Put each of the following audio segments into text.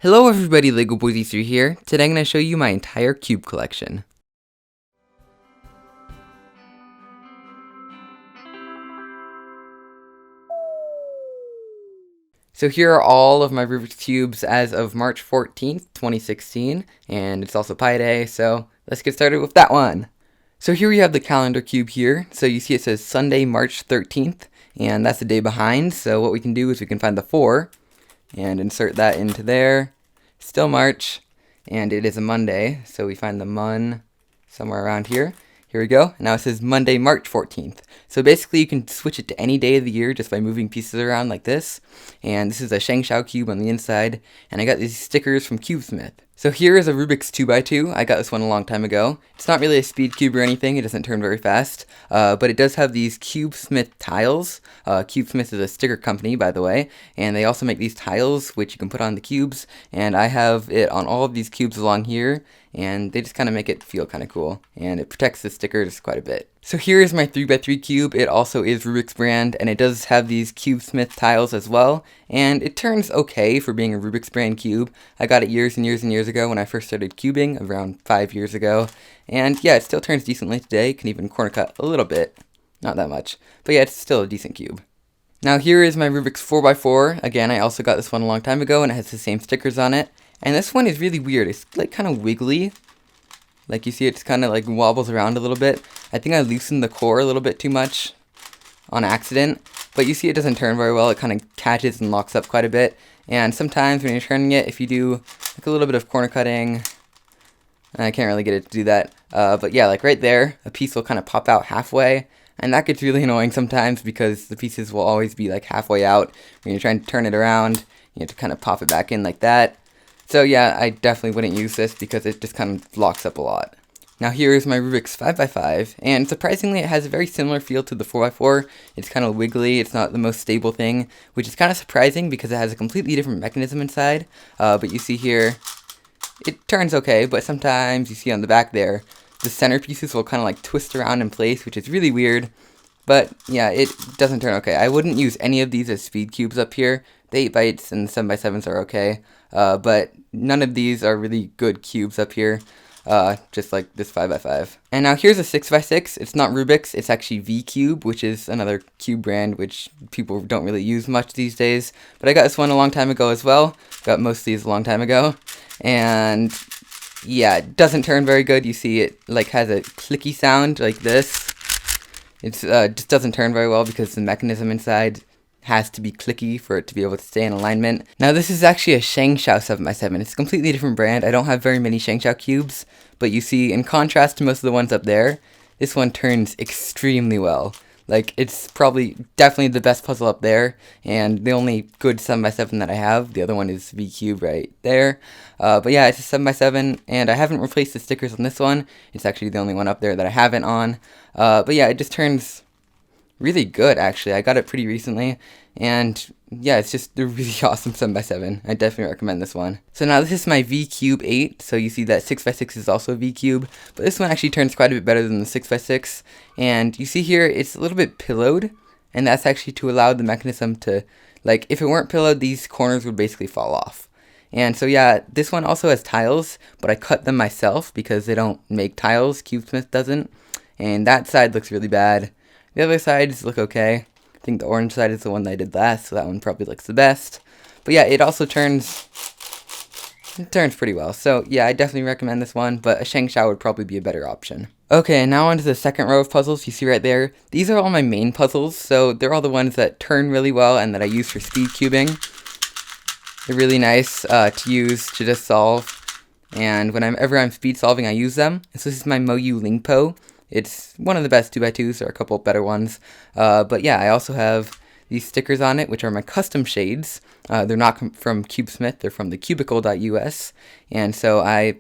Hello everybody, Lego Boys E3 here. Today I'm going to show you my entire cube collection. So here are all of my Rubik's Cubes as of March 14th, 2016, and it's also Pi Day, so let's get started with that one. So here we have the calendar cube here, so you see it says Sunday, March 13th, and that's the day behind, so what we can do is we can find the 4, and insert that into there. Still March, and it is a Monday, so we find the Mun somewhere around here. Here we go. Now it says Monday, March 14th. So basically you can switch it to any day of the year just by moving pieces around like this. And this is a Shengshou cube on the inside, and I got these stickers from Cubesmith. So here is a Rubik's 2x2. I got this one a long time ago. It's not really a speed cube or anything, it doesn't turn very fast, but it does have these Cubesmith tiles. Cubesmith is a sticker company, by the way, and they also make these tiles which you can put on the cubes, and I have it on all of these cubes along here, and they just kind of make it feel kind of cool, and it protects the stickers quite a bit. So here is my 3x3 cube. It also is Rubik's brand, and it does have these Cubesmith tiles as well, and it turns okay for being a Rubik's brand cube. I got it years and years and years ago when I first started cubing, around 5 years ago, and yeah, it still turns decently today. Can even corner cut a little bit, not that much, but yeah, it's still a decent cube. Now here is my Rubik's 4x4. Again, I also got this one a long time ago, and it has the same stickers on it, and this one is really weird. It's like kind of wiggly. Like you see, it's kind of like wobbles around a little bit. I think I loosened the core a little bit too much on accident, but you see it doesn't turn very well. It kind of catches and locks up quite a bit, and sometimes when you're turning it, if you do like a little bit of corner cutting, I can't really get it to do that, but yeah, like right there, a piece will kind of pop out halfway, and that gets really annoying sometimes because the pieces will always be like halfway out. When you're trying to turn it around, you have to kind of pop it back in like that. So yeah, I definitely wouldn't use this because it just kind of locks up a lot. Now here is my Rubik's 5x5, and surprisingly it has a very similar feel to the 4x4. It's kind of wiggly, it's not the most stable thing, which is kind of surprising because it has a completely different mechanism inside. But you see here, it turns okay, but sometimes you see on the back there, the center pieces will kind of like twist around in place, which is really weird. But yeah, it doesn't turn okay. I wouldn't use any of these as speed cubes up here. The 8x8s and the 7x7s are okay, but none of these are really good cubes up here, just like this 5x5. And now here's a 6x6. It's not Rubik's, it's actually V-Cube, which is another cube brand which people don't really use much these days. But I got this one a long time ago as well. Got most of these a long time ago. And yeah, it doesn't turn very good. You see it like has a clicky sound like this. It's just doesn't turn very well because the mechanism inside has to be clicky for it to be able to stay in alignment. Now this is actually a Shengshou 7x7. It's a completely different brand. I don't have very many Shengshou cubes, but you see, in contrast to most of the ones up there, this one turns extremely well. Like, it's definitely the best puzzle up there, and the only good 7x7 that I have. The other one is V-Cube right there. But yeah, it's a 7x7, and I haven't replaced the stickers on this one. It's actually the only one up there that I haven't on. But yeah, it just turns really good, actually. I got it pretty recently, and yeah, it's just a really awesome 7x7. I definitely recommend this one. So now this is my V-Cube 8, so you see that 6x6 is also a V-Cube, but this one actually turns quite a bit better than the 6x6, and you see here, it's a little bit pillowed, and that's actually to allow the mechanism to, like, if it weren't pillowed, these corners would basically fall off. And so yeah, this one also has tiles, but I cut them myself because they don't make tiles, Cubesmith doesn't, and that side looks really bad. The other sides look okay. I think the orange side is the one that I did last, so that one probably looks the best. But yeah, it also turns pretty well. So yeah, I definitely recommend this one, but a Shengshou would probably be a better option. Okay, and now onto the second row of puzzles you see right there. These are all my main puzzles, so they're all the ones that turn really well and that I use for speed cubing. They're really nice to use to just solve, and whenever I'm speed solving I use them. So this is my Moyu Lingpo. It's one of the best 2x2s, there are a couple better ones, but yeah, I also have these stickers on it, which are my custom shades. They're not from Cubesmith, they're from the cubicle.us, and so I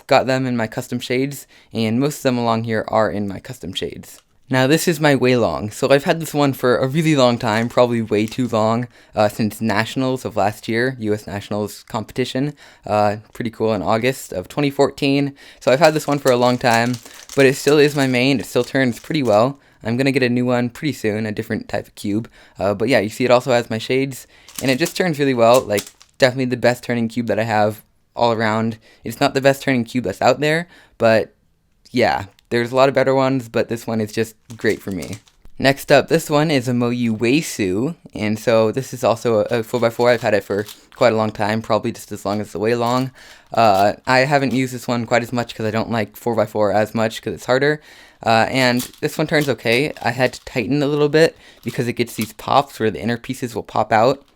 got them in my custom shades, and most of them along here are in my custom shades. Now this is my YuLong. So I've had this one for a really long time, probably way too long, since Nationals of last year, US Nationals competition, pretty cool, in August of 2014. So I've had this one for a long time, but it still is my main, it still turns pretty well. I'm going to get a new one pretty soon, a different type of cube, but yeah, you see it also has my shades, and it just turns really well. Like, definitely the best turning cube that I have all around. It's not the best turning cube that's out there, but yeah, there's a lot of better ones, but this one is just great for me. Next up, this one is a Moyu Weisu, and so this is also a 4x4. I've had it for quite a long time, probably just as long as the YuLong. I haven't used this one quite as much because I don't like 4x4 as much because it's harder. And this one turns okay. I had to tighten a little bit because it gets these pops where the inner pieces will pop out.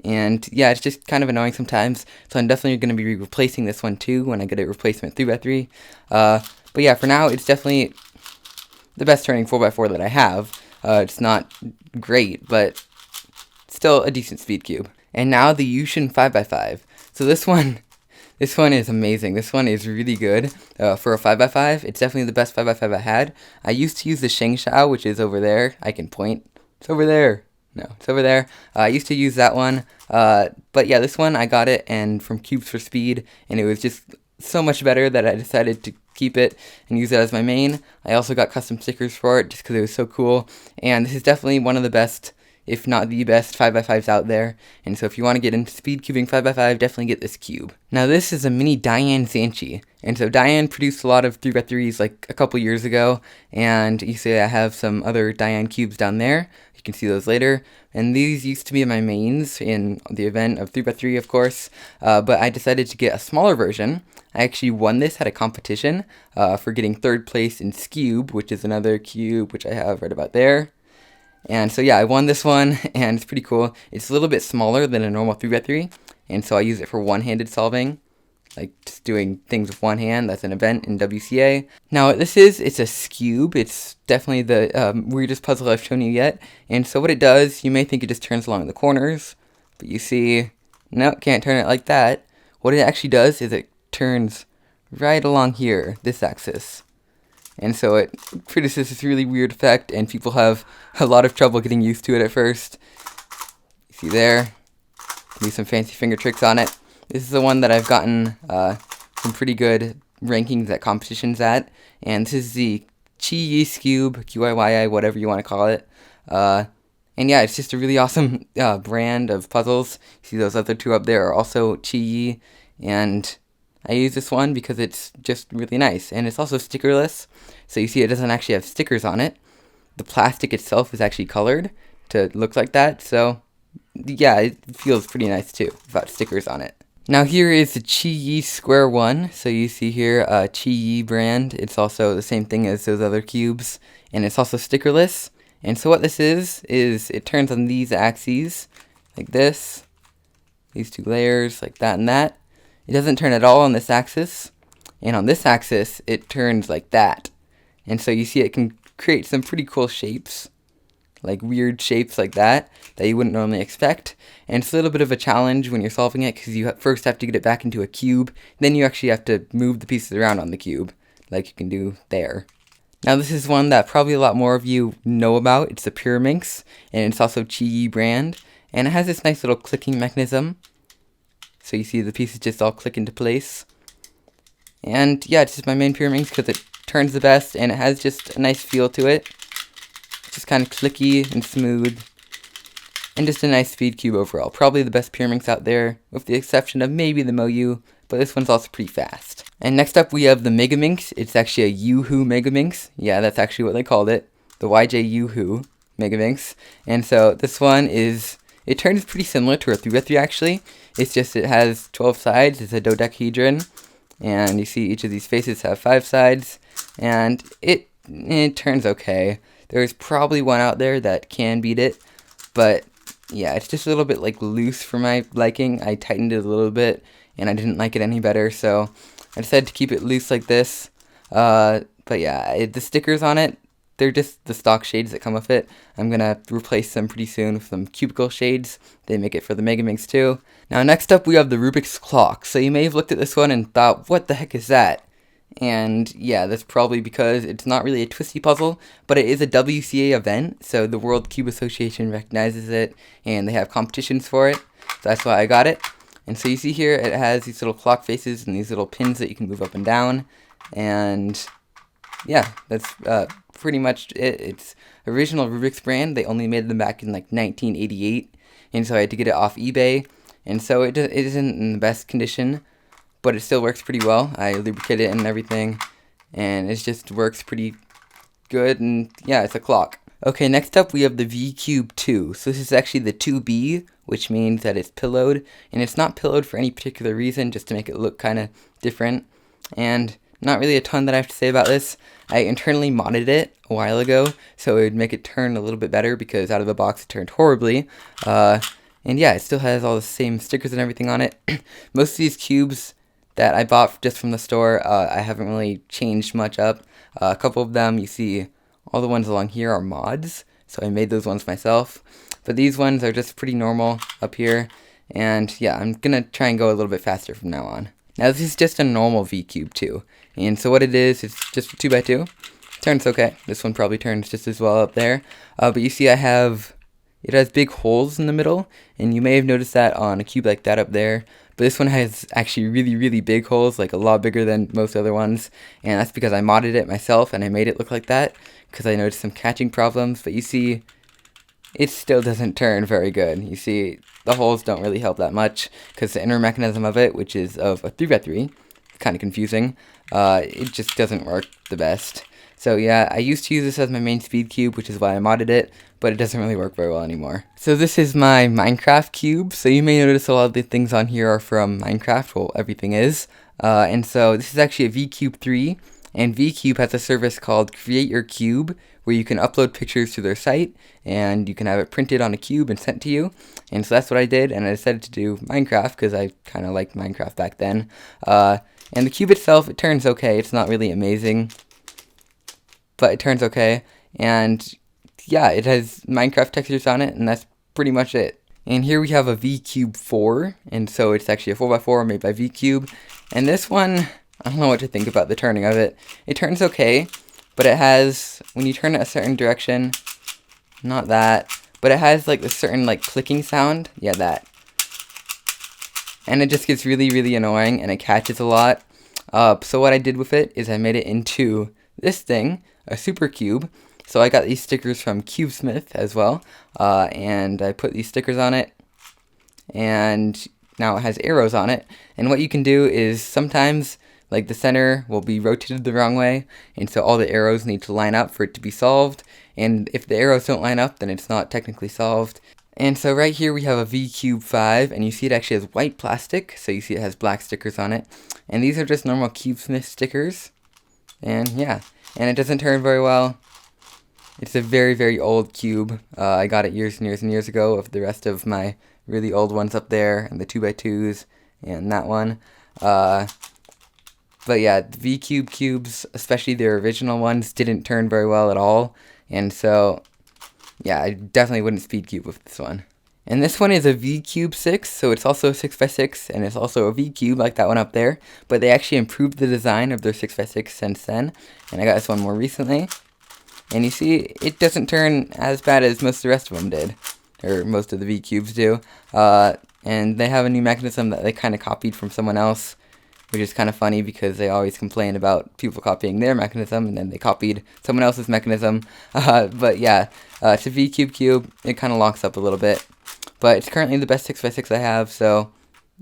And yeah, it's just kind of annoying sometimes. So I'm definitely going to be replacing this one too when I get a replacement 3x3. But yeah, for now, it's definitely the best turning 4x4 that I have. It's not great, but still a decent speed cube. And now the Yuxin 5x5. So this one is amazing. This one is really good for a 5x5. It's definitely the best 5x5 I had. I used to use the Shengshou, which is over there. I can point. It's over there. No, it's over there. I used to use that one. But yeah, this one, I got it and from Cubes for Speed, and it was just so much better that I decided to keep it and use it as my main. I also got custom stickers for it just because it was so cool. And this is definitely one of the best, if not the best, 5x5s out there. And so if you want to get into speed cubing 5x5, definitely get this cube. Now this is a mini DaYan Zhanchi. And so DaYan produced a lot of 3x3s like a couple years ago. And you see I have some other DaYan cubes down there. You can see those later. And these used to be my mains in the event of 3x3, of course. But I decided to get a smaller version. I actually won this at a competition for getting 3rd place in Skewb, which is another cube which I have right about there. And so yeah, I won this one, and it's pretty cool. It's a little bit smaller than a normal 3x3, and so I use it for one-handed solving, like just doing things with one hand. That's an event in WCA. Now what this is, it's a Skewb. It's definitely the weirdest puzzle I've shown you yet. And so what it does, you may think it just turns along the corners, but you see, no, can't turn it like that. What it actually does is it turns right along here, this axis. And so it produces this really weird effect, and people have a lot of trouble getting used to it at first. You see there, do some fancy finger tricks on it. This is the one that I've gotten some pretty good rankings at competitions at, and this is the QiYi Skewb, QiYi, whatever you want to call it. And yeah, it's just a really awesome brand of puzzles. You see those other two up there are also QiYi, and I use this one because it's just really nice, and it's also stickerless, so you see it doesn't actually have stickers on it. The plastic itself is actually colored to look like that, so yeah, it feels pretty nice too, without stickers on it. Now here is the QiYi Square one, so you see here QiYi brand. It's also the same thing as those other cubes, and it's also stickerless. And so what this is it turns on these axes, like this, these two layers, like that and that. It doesn't turn at all on this axis, and on this axis, it turns like that. And so you see it can create some pretty cool shapes, like weird shapes like that you wouldn't normally expect. And it's a little bit of a challenge when you're solving it, because you first have to get it back into a cube, then you actually have to move the pieces around on the cube, like you can do there. Now this is one that probably a lot more of you know about. It's the Pyraminx, and it's also QiYi brand, and it has this nice little clicking mechanism. So you see the pieces just all click into place. And yeah, it's just my main Pyraminx because it turns the best, and it has just a nice feel to it. It's just kind of clicky and smooth, and just a nice speed cube overall. Probably the best Pyraminx out there, with the exception of maybe the Moyu, but this one's also pretty fast. And next up we have the Megaminx. It's actually a YuHu Megaminx. Yeah, that's actually what they called it. The YuHu Megaminx. And so this one is, it turns pretty similar to a 3x3 actually. It's just it has 12 sides. It's a dodecahedron. And you see each of these faces have 5 sides. And it turns okay. There's probably one out there that can beat it. But yeah, it's just a little bit like loose for my liking. I tightened it a little bit, and I didn't like it any better. So I decided to keep it loose like this. But yeah, the stickers on it, they're just the stock shades that come with it. I'm going to replace them pretty soon with some cubicle shades. They make it for the Megaminx too. Now next up we have the Rubik's Clock. So you may have looked at this one and thought, what the heck is that? And yeah, that's probably because it's not really a twisty puzzle, but it is a WCA event. So the World Cube Association recognizes it, and they have competitions for it. So that's why I got it. And so you see here, it has these little clock faces and these little pins that you can move up and down. And yeah, that's pretty much it. It's original Rubik's brand. They only made them back in like 1988. And so I had to get it off eBay. and so it isn't in the best condition, but it still works pretty well. I lubricated it and everything, and it just works pretty good, and yeah, it's a clock. Okay, next up we have the V-Cube 2. So this is actually the 2B, which means that it's pillowed, and it's not pillowed for any particular reason, just to make it look kind of different. And not really a ton that I have to say about this. I internally modded it a while ago, so it would make it turn a little bit better, because out of the box it turned horribly. And yeah, it still has all the same stickers and everything on it. Most of these cubes that I bought just from the store, I haven't really changed much up. A couple of them, you see, all the ones along here are mods, so I made those ones myself. But these ones are just pretty normal up here, and yeah, I'm gonna try and go a little bit faster from now on. Now this is just a normal V-Cube 2, and so what it is, it's just a 2x2. Turns okay. This one probably turns just as well up there. But you see it has big holes in the middle, and you may have noticed that on a cube like that up there. But this one has actually really, really big holes, like a lot bigger than most other ones. And that's because I modded it myself and I made it look like that, because I noticed some catching problems. But you see, it still doesn't turn very good. You see, the holes don't really help that much, because the inner mechanism of it, which is of a 3x3, kind of confusing, it just doesn't work the best. So yeah, I used to use this as my main speed cube, which is why I modded it, but it doesn't really work very well anymore. So this is my Minecraft cube. So you may notice a lot of the things on here are from Minecraft. Well, everything is. And so this is actually a V-Cube 3, and V-Cube has a service called Create Your Cube, where you can upload pictures to their site, and you can have it printed on a cube and sent to you. And so that's what I did, and I decided to do Minecraft, because I kind of liked Minecraft back then. And the cube itself, it turns okay. It's not really amazing, but it turns okay. And yeah, it has Minecraft textures on it, and that's pretty much it. And here we have a V-Cube 4, and so it's actually a 4x4 made by V-Cube. And this one, I don't know what to think about the turning of it. It turns okay, but it has, when you turn it a certain direction, not that, but it has like a certain like clicking sound. Yeah, that. And it just gets really, really annoying, and it catches a lot. So what I did with it is I made it into this thing, a super cube. So I got these stickers from CubeSmith as well, and I put these stickers on it, and now it has arrows on it. And what you can do is sometimes, like, the center will be rotated the wrong way, and so all the arrows need to line up for it to be solved. And if the arrows don't line up, then it's not technically solved. And so right here we have a V-Cube 5, and you see it actually has white plastic, so you see it has black stickers on it. And these are just normal CubeSmith stickers. And yeah, and it doesn't turn very well. It's a very, very old cube. I got it years and years and years ago of the rest of my really old ones up there, and the 2x2s, and that one. But yeah, the V-Cube cubes, especially their original ones, didn't turn very well at all. And so yeah, I definitely wouldn't speed cube with this one. And this one is a V-Cube 6, so it's also a 6x6, and it's also a V-Cube like that one up there. But they actually improved the design of their 6x6 since then, and I got this one more recently. And you see, it doesn't turn as bad as most of the rest of them did, or most of the V-Cubes do. And they have a new mechanism that they kind of copied from someone else, which is kind of funny because they always complain about people copying their mechanism, and then they copied someone else's mechanism. But yeah, it's a V-Cube cube. It kind of locks up a little bit. But it's currently the best 6x6 I have, so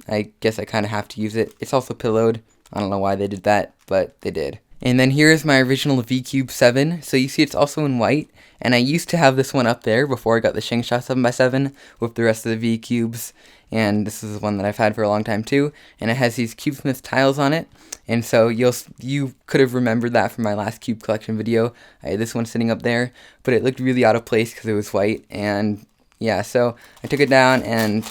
I guess I kind of have to use it. It's also pillowed. I don't know why they did that, but they did. And then here's my original V-Cube 7. So you see it's also in white, and I used to have this one up there before I got the Shengshou 7x7 with the rest of the V-Cubes. And this is the one that I've had for a long time too, and it has these CubeSmith tiles on it. And so you could have remembered that from my last cube collection video. I had this one sitting up there, but it looked really out of place because it was white. And yeah, so I took it down, and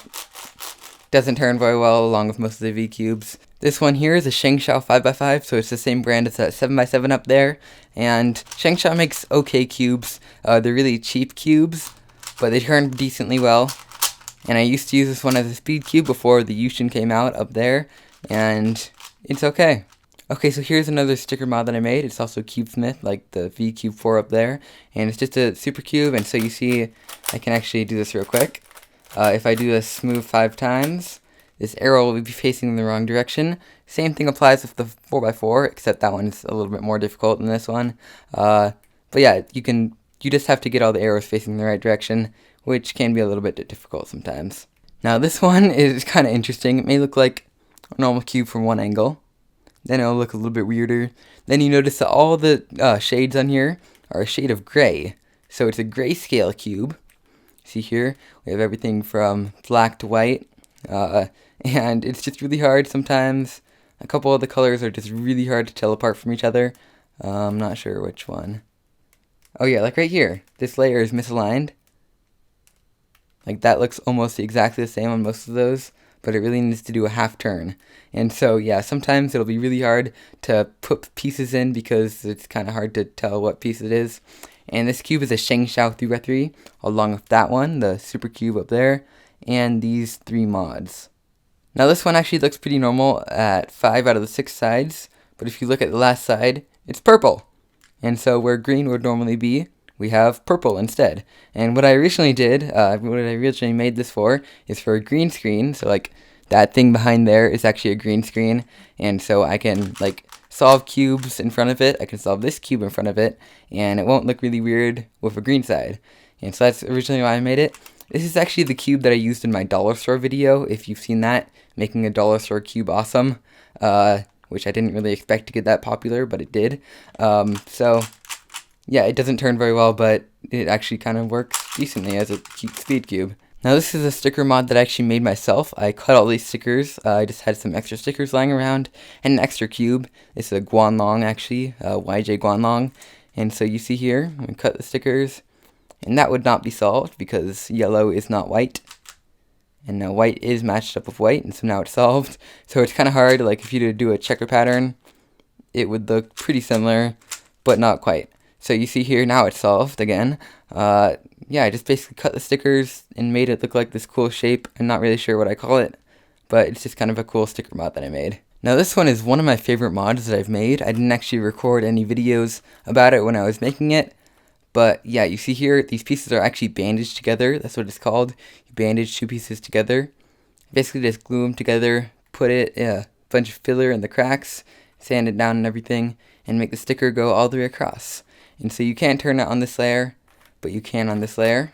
doesn't turn very well along with most of the V-Cubes. This one here is a Shengshou 5x5, so it's the same brand as that 7x7 up there. And Shengshou makes okay cubes. They're really cheap cubes, but they turn decently well. And I used to use this one as a speed cube before the Yuxin came out up there, and it's okay. Okay, so here's another sticker mod that I made. It's also CubeSmith, like the V-Cube 4 up there, and it's just a super cube. And so you see, I can actually do this real quick. If I do this smooth 5 times, this arrow will be facing in the wrong direction. Same thing applies with the 4x4, except that one's a little bit more difficult than this one. But yeah, you just have to get all the arrows facing the right direction, which can be a little bit difficult sometimes. Now this one is kind of interesting. It may look like a normal cube from one angle. Then it'll look a little bit weirder. Then you notice that all the shades on here are a shade of gray. So it's a grayscale cube. See here, we have everything from black to white. And it's just really hard sometimes. A couple of the colors are just really hard to tell apart from each other. I'm not sure which one. Oh yeah, like right here. This layer is misaligned. Like that looks almost exactly the same on most of those, but it really needs to do a half turn. And so yeah, sometimes it'll be really hard to put pieces in because it's kind of hard to tell what piece it is. And this cube is a Shengshou 3x3, along with that one, the super cube up there, and these 3 mods. Now this one actually looks pretty normal at 5 out of the 6 sides, but if you look at the last side, it's purple. And so where green would normally be, we have purple instead. And what I originally did, what I originally made this for, is for a green screen. So like that thing behind there is actually a green screen. And so I can like solve cubes in front of it. I can solve this cube in front of it, and it won't look really weird with a green side. And so that's originally why I made it. This is actually the cube that I used in my dollar store video, if you've seen that, making a dollar store cube awesome, which I didn't really expect to get that popular, but it did. So yeah, it doesn't turn very well, but it actually kind of works decently as a cute speed cube. Now this is a sticker mod that I actually made myself. I cut all these stickers. I just had some extra stickers lying around and an extra cube. This is a GuHong actually, YJ GuHong. And so you see here, I cut the stickers, and that would not be solved because yellow is not white. And now white is matched up with white, and so now it's solved. So it's kind of hard, like if you were to do a checker pattern, it would look pretty similar, but not quite. So you see here, now it's solved again. Yeah, I just basically cut the stickers and made it look like this cool shape. I'm not really sure what I call it, but it's just kind of a cool sticker mod that I made. Now this one is one of my favorite mods that I've made. I didn't actually record any videos about it when I was making it, but yeah, you see here, these pieces are actually bandaged together. That's what it's called. You bandage 2 pieces together. Basically just glue them together, put a bunch of filler in the cracks, sand it down and everything, and make the sticker go all the way across. And so you can't turn it on this layer, but you can on this layer.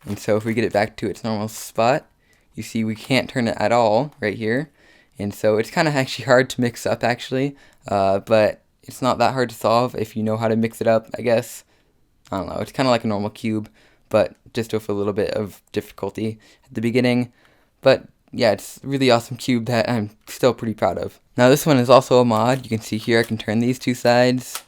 And so if we get it back to its normal spot, you see we can't turn it at all right here. And so it's kind of actually hard to mix up actually, but it's not that hard to solve if you know how to mix it up, I guess. I don't know, it's kind of like a normal cube, but just with a little bit of difficulty at the beginning. But yeah, it's a really awesome cube that I'm still pretty proud of. Now this one is also a mod. You can see here I can turn these 2 sides,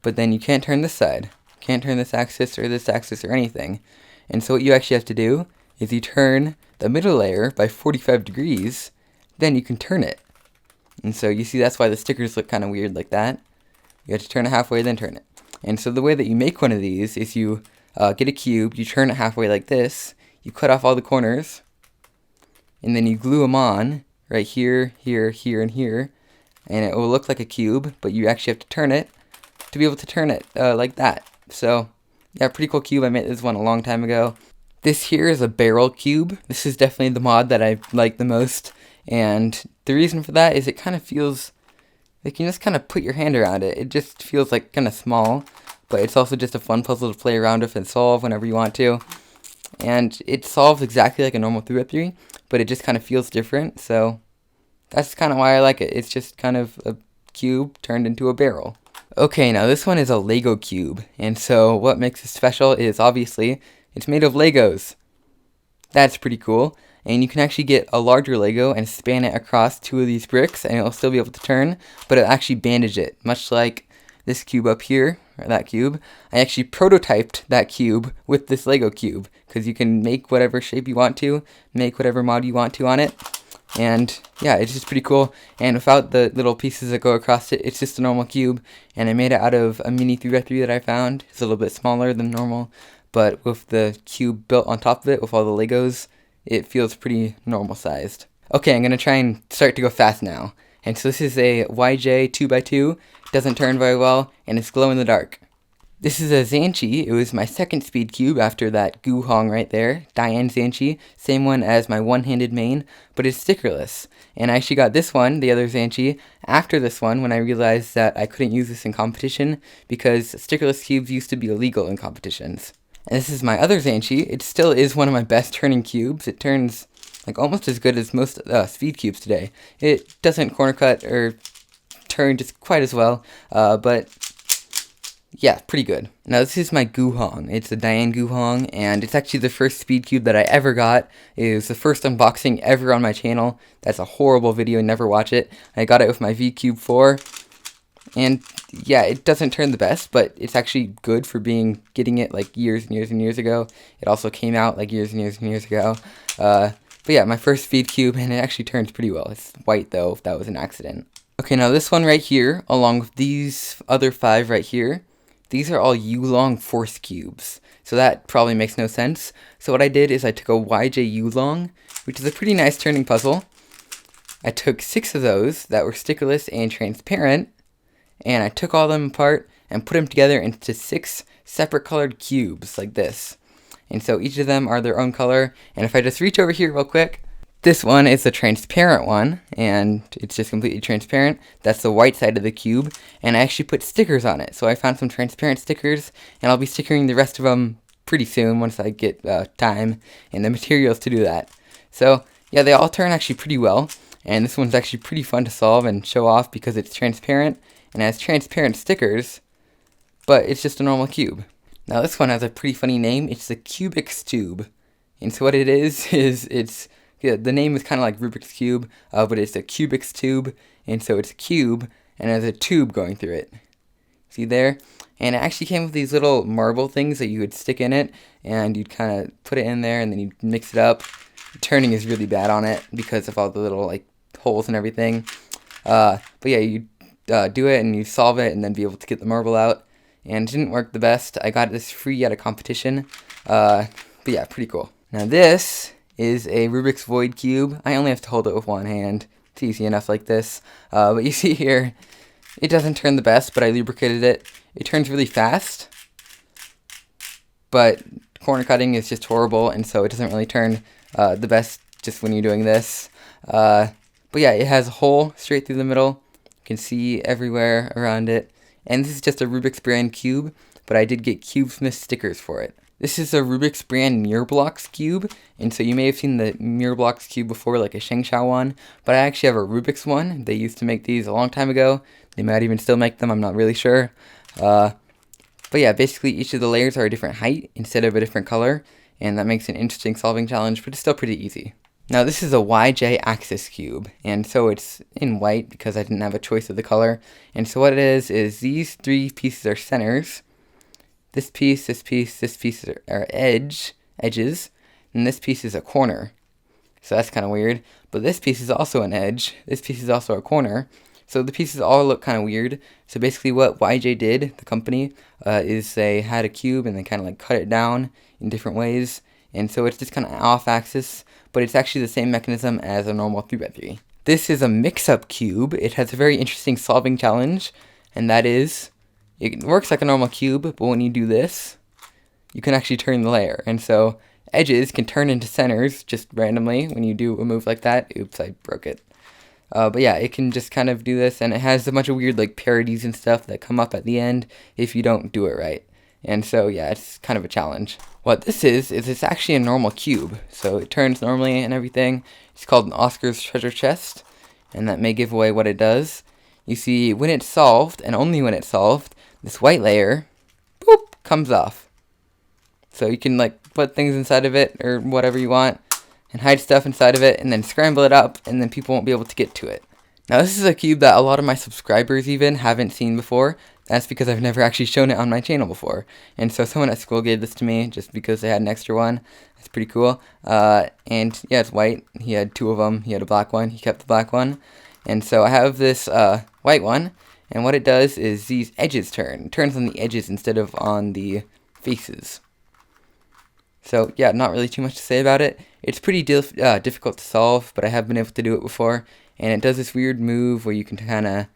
but then you can't turn this side. Can't turn this axis or anything. And so what you actually have to do is you turn the middle layer by 45 degrees, then you can turn it. And so you see that's why the stickers look kind of weird like that. You have to turn it halfway, then turn it. And so the way that you make one of these is you get a cube, you turn it halfway like this, you cut off all the corners, and then you glue them on right here, here, here, and here, and it will look like a cube, but you actually have to turn it to be able to turn it like that. So yeah, pretty cool cube. I made this one a long time ago. This here is a barrel cube. This is definitely the mod that I like the most, and the reason for that is it kind of feels like you just kind of put your hand around it. It just feels like kind of small, but it's also just a fun puzzle to play around with and solve whenever you want to. And it solves exactly like a normal 3x3, but it just kind of feels different, so that's kind of why I like it. It's just kind of a cube turned into a barrel. Okay, now this one is a Lego cube, and so what makes it special is obviously it's made of Legos. That's pretty cool, and you can actually get a larger Lego and span it across 2 of these bricks, and it'll still be able to turn, but it'll actually bandage it, much like this cube up here, or that cube. I actually prototyped that cube with this Lego cube, because you can make whatever shape you want to, make whatever mod you want to on it. And yeah, it's just pretty cool, and without the little pieces that go across it, it's just a normal cube, and I made it out of a mini 3x3 that I found. It's a little bit smaller than normal, but with the cube built on top of it, with all the Legos, it feels pretty normal sized. Okay, I'm going to try and start to go fast now. And so this is a YJ 2x2, doesn't turn very well, and it's glow in the dark. This is a Zhanchi. It was my second speed cube after that GuHong right there. DaYan Zhanchi, same one as my one-handed main, but it's stickerless. And I actually got this one, the other Zhanchi, after this one when I realized that I couldn't use this in competition because stickerless cubes used to be illegal in competitions. And this is my other Zhanchi. It still is one of my best turning cubes. It turns like almost as good as most speed cubes today. It doesn't corner cut or turn just quite as well, but yeah, pretty good. Now this is my GuHong. It's a DaYan GuHong, and it's actually the first speed cube that I ever got. It was the first unboxing ever on my channel. That's a horrible video, never watch it. I got it with my V-Cube 4, and yeah, it doesn't turn the best, but it's actually good for getting it like years and years and years ago. It also came out like years and years and years ago. But yeah, my first speed cube, and it actually turns pretty well. It's white though, if that was an accident. Okay, now this one right here, along with these other 5 right here, these are all YuLong force cubes, so that probably makes no sense. So what I did is I took a YJ YuLong, which is a pretty nice turning puzzle. I took 6 of those that were stickerless and transparent, and I took all of them apart and put them together into 6 separate colored cubes, like this. And so each of them are their own color, and if I just reach over here real quick, this one is the transparent one, and it's just completely transparent. That's the white side of the cube, and I actually put stickers on it. So I found some transparent stickers, and I'll be stickering the rest of them pretty soon once I get time and the materials to do that. So yeah, they all turn actually pretty well, and this one's actually pretty fun to solve and show off because it's transparent and has transparent stickers, but it's just a normal cube. Now this one has a pretty funny name. It's the Cubix Tube, and so what it is yeah, the name is kind of like Rubik's Cube, but it's a Cubix Tube, and so it's a cube, and it has a tube going through it. See there? And it actually came with these little marble things that you would stick in it, and you'd kind of put it in there, and then you'd mix it up. The turning is really bad on it because of all the little like holes and everything. But yeah, you do it, and you solve it, and then be able to get the marble out. And it didn't work the best. I got this free at a competition. But yeah, pretty cool. Now this is a Rubik's Void Cube. I only have to hold it with one hand. It's easy enough like this. But you see here, it doesn't turn the best, but I lubricated it. It turns really fast, but corner cutting is just horrible, and so it doesn't really turn the best just when you're doing this. But yeah, it has a hole straight through the middle. You can see everywhere around it. And this is just a Rubik's brand cube, but I did get Cubesmith stickers for it. This is a Rubik's brand Mirrorblocks cube, and so you may have seen the Mirrorblocks cube before, like a Shengshou one, but I actually have a Rubik's one. They used to make these a long time ago. They might even still make them, I'm not really sure. But yeah, basically each of the layers are a different height instead of a different color, and that makes an interesting solving challenge, but it's still pretty easy. Now this is a YJ Axis cube, and so it's in white because I didn't have a choice of the color. And so what it is these 3 pieces are centers. This piece, this piece, this piece are edges, and this piece is a corner. So that's kind of weird. But this piece is also an edge. This piece is also a corner. So the pieces all look kind of weird. So basically what YJ did, the company, is they had a cube and they kind of like cut it down in different ways. And so it's just kind of off axis, but it's actually the same mechanism as a normal 3x3. This is a Mixup cube. It has a very interesting solving challenge, and that is, it works like a normal cube, but when you do this, you can actually turn the layer. And so edges can turn into centers just randomly when you do a move like that. Oops, I broke it. But yeah, it can just kind of do this, and it has a bunch of weird like parodies and stuff that come up at the end if you don't do it right. And so yeah, it's kind of a challenge. What this is it's actually a normal cube. So it turns normally and everything. It's called an Oscar's treasure chest, and that may give away what it does. You see, when it's solved, and only when it's solved, this white layer, boop, comes off. So you can like put things inside of it or whatever you want, and hide stuff inside of it, and then scramble it up, and then people won't be able to get to it. Now this is a cube that a lot of my subscribers even haven't seen before. That's because I've never actually shown it on my channel before. And so someone at school gave this to me just because they had an extra one. That's pretty cool. And yeah, it's white. He had 2 of them. He had a black one. He kept the black one. And so I have this white one. And what it does is these edges turn. It turns on the edges instead of on the faces. So yeah, not really too much to say about it. It's pretty difficult to solve, but I have been able to do it before. And it does this weird move where you can kind of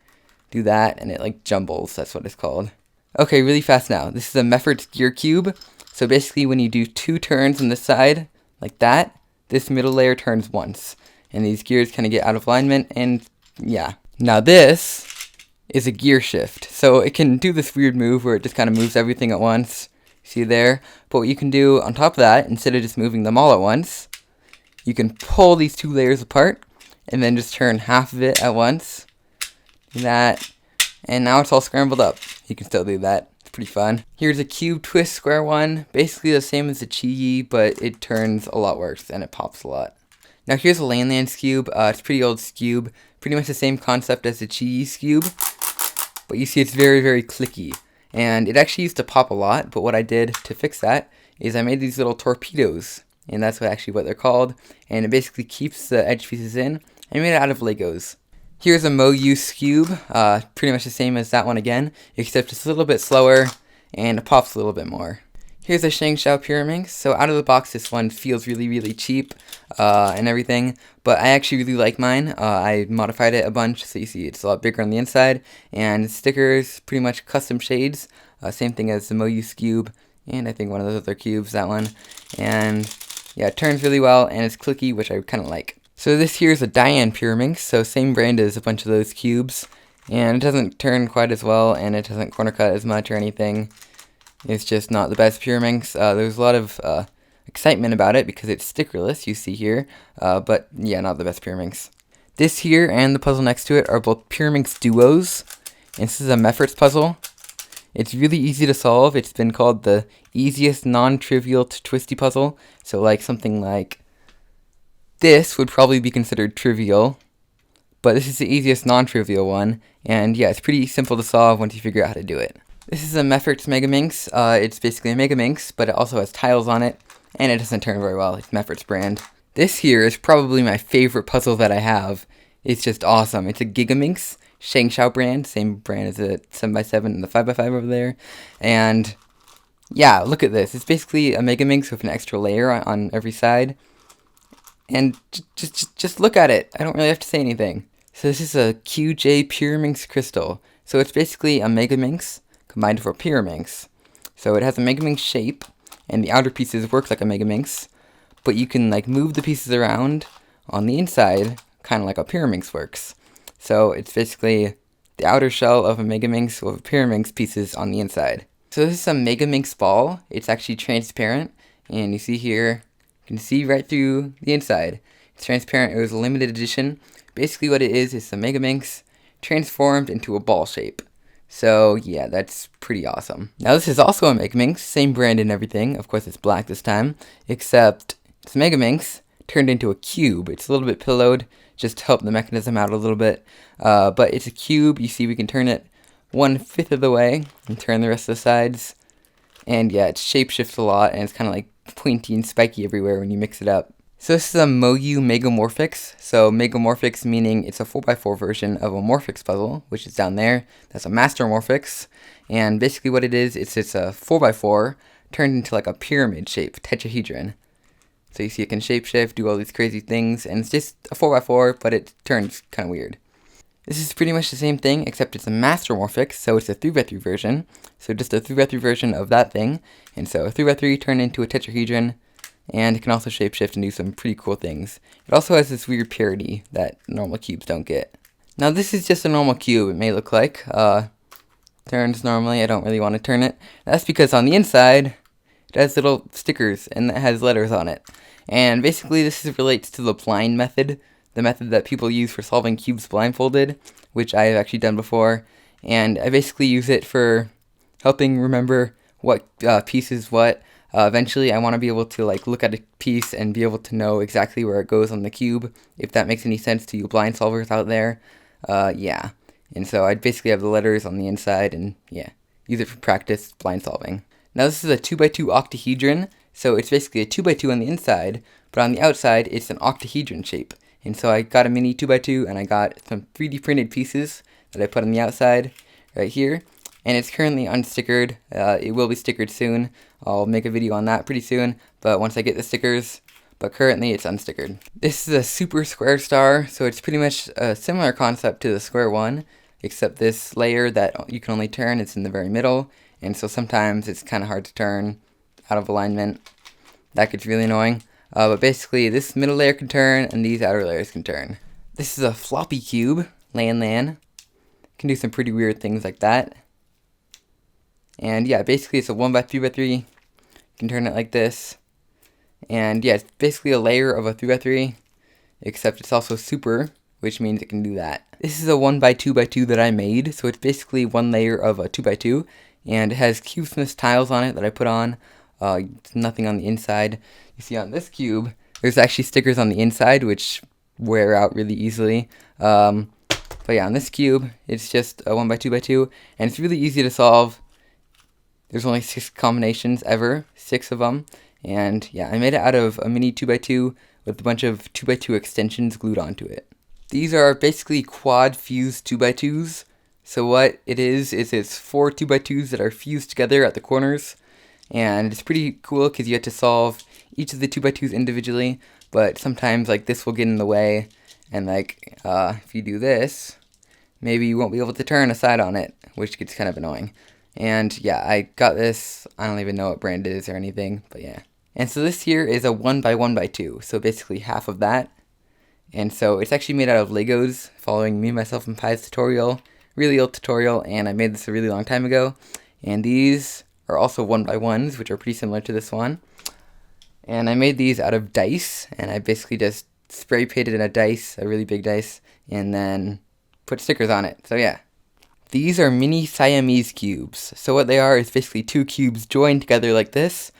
do that, and it like jumbles. That's what it's called. Okay, really fast now. This is a Mefferts gear cube. So basically when you do 2 turns on this side, like that, this middle layer turns once. And these gears kind of get out of alignment, and yeah. Now this is a gear shift. So it can do this weird move where it just kind of moves everything at once. See there? But what you can do on top of that, instead of just moving them all at once, you can pull these 2 layers apart and then just turn half of it at once. Do that. And now it's all scrambled up. You can still do that. It's pretty fun. Here's a cube twist square one. Basically the same as the QiYi, but it turns a lot worse and it pops a lot. Now here's a LanLan Skewb. It's a pretty old Skewb. Pretty much the same concept as the QiYi Skewb. But you see it's very, very clicky. And it actually used to pop a lot, but what I did to fix that is I made these little torpedoes. And that's actually what they're called. And it basically keeps the edge pieces in. I made it out of Legos. Here's a YuHu Skewb, pretty much the same as that one again, except it's a little bit slower and it pops a little bit more. Here's a Shengshou Pyraminx. So out of the box, this one feels really, really cheap and everything, but I actually really like mine. I modified it a bunch, so you see it's a lot bigger on the inside, and stickers, pretty much custom shades, same thing as the YuHu Skewb, and I think one of those other cubes, that one, and yeah, it turns really well, and it's clicky, which I kind of like. So this here is a DaYan Pyraminx, so same brand as a bunch of those cubes, and it doesn't turn quite as well, and it doesn't corner cut as much or anything. It's just not the best Pyraminx. There's a lot of excitement about it because it's stickerless, you see here, but yeah, not the best Pyraminx. This here and the puzzle next to it are both Pyraminx duos, and this is a Mefferts puzzle. It's really easy to solve. It's been called the easiest non-trivial to twisty puzzle, so like something like this would probably be considered trivial, but this is the easiest non-trivial one, and yeah, it's pretty simple to solve once you figure out how to do it. This is a Mefferts Megaminx. It's basically a Megaminx, but it also has tiles on it, and it doesn't turn very well. It's Mefferts brand. This here is probably my favorite puzzle that I have. It's just awesome. It's a Gigaminx, Shengshou brand, same brand as the 7x7 and the 5x5 over there, and yeah, look at this. It's basically a Megaminx with an extra layer on every side. And just look at it. I don't really have to say anything. So this is a QiYi Pyraminx Crystal. So it's basically a Megaminx combined for Pyraminx. So it has a Megaminx shape, and the outer pieces work like a Megaminx, but you can like move the pieces around on the inside, kind of like a Pyraminx works. So it's basically the outer shell of a Megaminx with Pyraminx pieces on the inside. So this is a Megaminx ball. It's actually transparent, and you see here, you can see right through the inside. It's transparent. It was a limited edition. Basically what it is a Megaminx transformed into a ball shape. So yeah, that's pretty awesome. Now this is also a Megaminx, same brand and everything. Of course it's black this time, except it's a Megaminx turned into a cube. It's a little bit pillowed just to help the mechanism out a little bit. But it's a cube. You see we can turn it 1/5 of the way and turn the rest of the sides. And yeah, it shapeshifts a lot, and it's kind of like pointy and spiky everywhere when you mix it up. So this is a YuHu Megaminx. So Megamorphix meaning it's a 4x4 version of a Morphix puzzle, which is down there. That's a Mastermorphix. And basically what it is, it's a 4x4 turned into like a pyramid shape, tetrahedron. So you see it can shapeshift, do all these crazy things, and it's just a 4x4, but it turns kind of weird. This is pretty much the same thing, except it's a Mastermorphix, so it's a 3x3 version. So just a 3x3 version of that thing. And so a 3x3 turned into a tetrahedron, and it can also shapeshift and do some pretty cool things. It also has this weird parity that normal cubes don't get. Now this is just a normal cube, it may look like. Turns normally, I don't really want to turn it. That's because on the inside, it has little stickers, and it has letters on it. And basically this relates to the blind method, the method that people use for solving cubes blindfolded, which I have actually done before. And I basically use it for helping remember what piece is what. Eventually I want to be able to like look at a piece and be able to know exactly where it goes on the cube, if that makes any sense to you blind solvers out there. Yeah. And so I basically have the letters on the inside, and yeah, use it for practice blind solving. Now this is a 2x2 octahedron, so it's basically a 2x2 on the inside, but on the outside it's an octahedron shape. And so I got a mini 2x2, and I got some 3D printed pieces that I put on the outside right here. And it's currently unstickered. It will be stickered soon. I'll make a video on that pretty soon, but once I get the stickers, but currently it's unstickered. This is a super square star, so it's pretty much a similar concept to the square one, except this layer that you can only turn, it's in the very middle, and so sometimes it's kind of hard to turn out of alignment. That gets really annoying. But basically this middle layer can turn, and these outer layers can turn. This is a floppy cube, LanLan. Can do some pretty weird things like that. And yeah, basically it's a 1x3x3 You can turn it like this. And yeah, it's basically a layer of a 3x3, except it's also super, which means it can do that. This is a 1x2x2 that I made, so it's basically one layer of a 2x2, and it has Cubesmith tiles on it that I put on. Nothing on the inside. You see on this cube, there's actually stickers on the inside, which wear out really easily. But yeah, on this cube, it's just a 1x2x2, and it's really easy to solve. There's only 6 combinations ever, 6 of them, and yeah, I made it out of a mini 2x2 with a bunch of 2x2 extensions glued onto it. These are basically quad fused 2x2s, so what it is it's 4 2x2s that are fused together at the corners, and it's pretty cool because you have to solve each of the 2x2s individually, but sometimes like this will get in the way. And like, if you do this, maybe you won't be able to turn a side on it, which gets kind of annoying. And yeah, I got this, I don't even know what brand it is or anything, but yeah. And so this here is a 1x1x2, so basically half of that. And so it's actually made out of Legos, following Me, Myself, and Pi's tutorial, really old tutorial, and I made this a really long time ago. And these are also 1x1s, which are pretty similar to this one. And I made these out of dice, and I basically just spray painted in a dice, a really big dice, and then put stickers on it. So yeah. These are mini Siamese cubes. So what they are is basically 2 cubes joined together like this.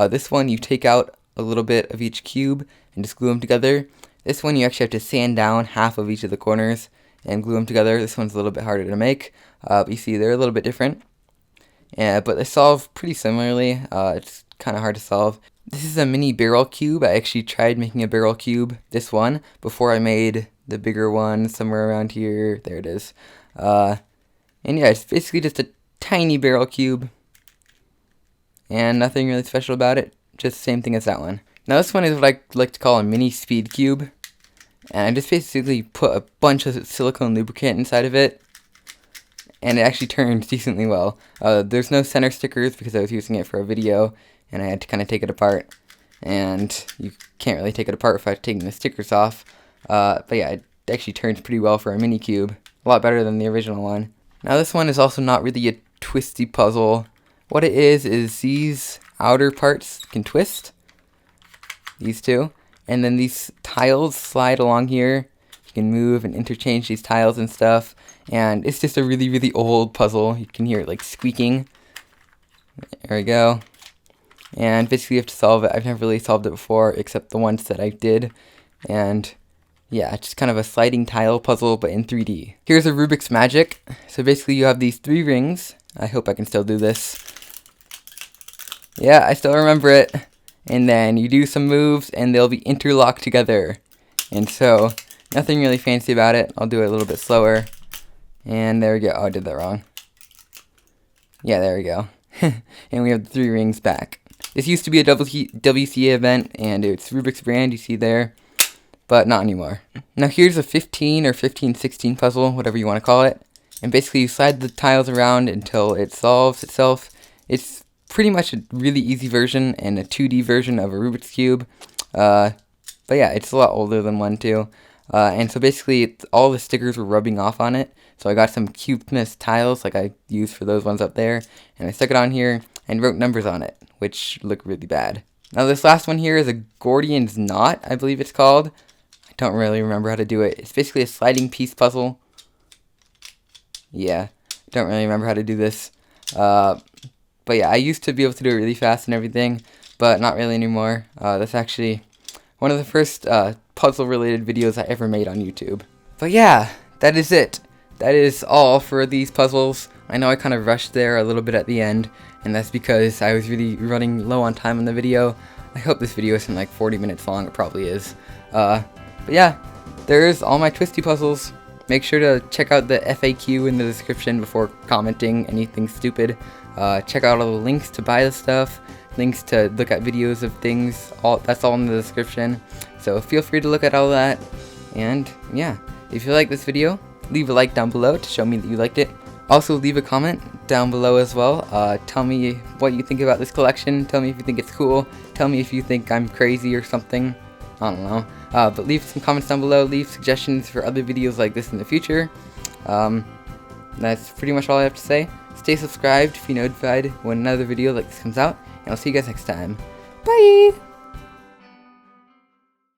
This one you take out a little bit of each cube and just glue them together. This one you actually have to sand down half of each of the corners and glue them together. This one's a little bit harder to make. But you see they're a little bit different. But they solve pretty similarly. It's kind of hard to solve. This is a mini barrel cube. I actually tried making a barrel cube, this one, before I made the bigger one somewhere around here. There it is. And yeah, it's basically just a tiny barrel cube. And nothing really special about it. Just the same thing as that one. Now this one is what I like to call a mini speed cube. And I just basically put a bunch of silicone lubricant inside of it. And it actually turns decently well. There's no center stickers because I was using it for a video. And I had to kind of take it apart, and you can't really take it apart without taking the stickers off, but yeah, it actually turns pretty well for a mini cube, a lot better than the original one. Now this one is also not really a twisty puzzle. What it is these outer parts can twist, these two, and then these tiles slide along here. You can move and interchange these tiles and stuff, and it's just a really, really old puzzle. You can hear it like squeaking. There we go. And basically you have to solve it. I've never really solved it before, except the ones that I did. And yeah, it's just kind of a sliding tile puzzle, but in 3D. Here's a Rubik's magic. So basically you have these 3 rings. I hope I can still do this. Yeah, I still remember it. And then you do some moves, and they'll be interlocked together. And so, nothing really fancy about it. I'll do it a little bit slower. And there we go. Oh, I did that wrong. Yeah, there we go. And we have the 3 rings back. This used to be a WCA event, and it's Rubik's brand, you see there, but not anymore. Now here's a 15 or 15-16 puzzle, whatever you want to call it, and basically you slide the tiles around until it solves itself. It's pretty much a really easy version and a 2D version of a Rubik's Cube, but yeah, it's a lot older than one too. And so basically all the stickers were rubbing off on it, so I got some Cubesmith tiles like I used for those ones up there, and I stuck it on here and wrote numbers on it, which look really bad. Now this last one here is a Gordian's knot, I believe it's called. I don't really remember how to do it. It's basically a sliding piece puzzle. Yeah, don't really remember how to do this. But yeah, I used to be able to do it really fast and everything, but not really anymore. That's actually one of the first puzzle-related videos I ever made on YouTube. But yeah, that is it. That is all for these puzzles. I know I kind of rushed there a little bit at the end, and that's because I was really running low on time on the video. I hope this video isn't like 40 minutes long, it probably is. But yeah, there's all my twisty puzzles. Make sure to check out the FAQ in the description before commenting anything stupid. Check out all the links to buy the stuff, links to look at videos of things, that's all in the description. So feel free to look at all that. And yeah, if you like this video, leave a like down below to show me that you liked it. Also leave a comment down below as well. Tell me what you think about this collection. Tell me if you think it's cool. Tell me if you think I'm crazy or something. I don't know. But leave some comments down below. Leave suggestions for other videos like this in the future. That's pretty much all I have to say. Stay subscribed to be notified when another video like this comes out. and I'll see you guys next time. Bye!